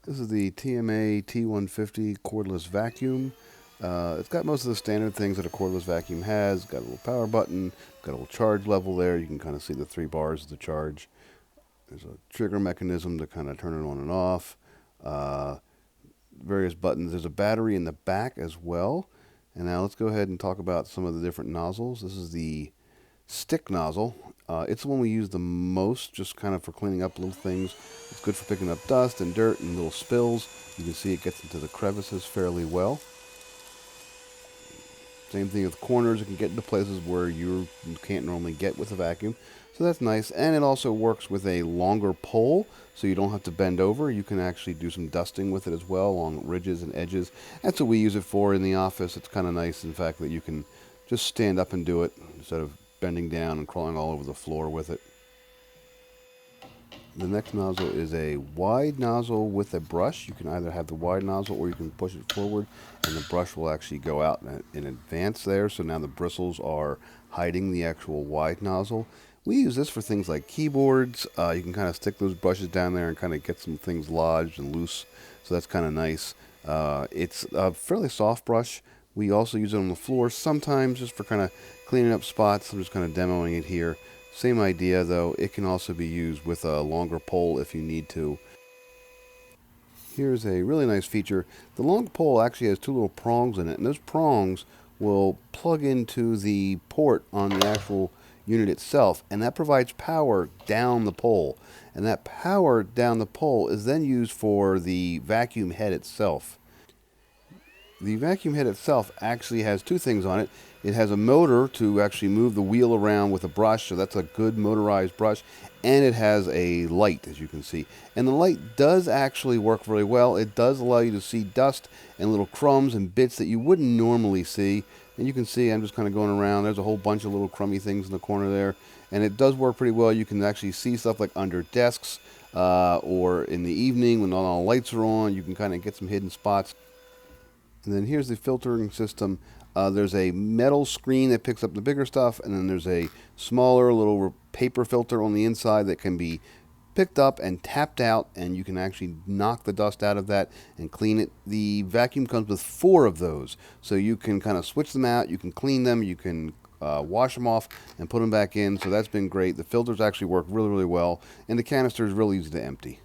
This is the TMA T150 cordless vacuum. It's got most of the standard things that a cordless vacuum has. Got a little power button, got a little charge level there. You can kind of see the 3 bars of the charge. There's a trigger mechanism to kind of turn it on and off. Uh, Various buttons. There's a battery in the back as well. And now let's go ahead and talk about some of the different nozzles. This is the stick nozzle. It's the one we use the most, just kind of for cleaning up little things. It's good for picking up dust and dirt and little spills. You can see it gets into the crevices fairly well. Same thing with corners. It can get into places where you can't normally get with a vacuum. So that's nice. And it also works with a longer pole, so you don't have to bend over. You can actually do some dusting with it as well along ridges and edges. That's what we use it for in the office. It's kind of nice, in fact, that you can just stand up and do it instead of bending down and crawling all over the floor with it. The next nozzle is a wide nozzle with a brush. You can either have the wide nozzle or you can push it forward and the brush will actually go out in advance there. So now the bristles are hiding the actual wide nozzle. We use this for things like keyboards. You can kind of stick those brushes down there and kind of get some things lodged and loose. So that's kind of nice. It's a fairly soft brush. We also use it on the floor sometimes just for kind of cleaning up spots. I'm just kind of demoing it here. Same idea, though. It can also be used with a longer pole if you need to. Here's a really nice feature. The long pole actually has 2 little prongs in it, and those prongs will plug into the port on the actual unit itself, and that provides power down the pole. And that power down the pole is then used for the vacuum head itself. The vacuum head itself actually has 2 things on it. It has a motor to actually move the wheel around with a brush, so that's a good motorized brush. And it has a light, as you can see. And the light does actually work really well. It does allow you to see dust and little crumbs and bits that you wouldn't normally see. And you can see I'm just kind of going around. There's a whole bunch of little crummy things in the corner there. And it does work pretty well. You can actually see stuff like under desks or in the evening when not all the lights are on. You can kind of get some hidden spots. And then here's the filtering system. There's a metal screen that picks up the bigger stuff, and then there's a smaller little paper filter on the inside that can be picked up and tapped out, and you can actually knock the dust out of that and clean it. The vacuum comes with 4 of those, so you can kind of switch them out, you can clean them, you can wash them off and put them back in, so that's been great. The filters actually work really, really well, and the canister is really easy to empty.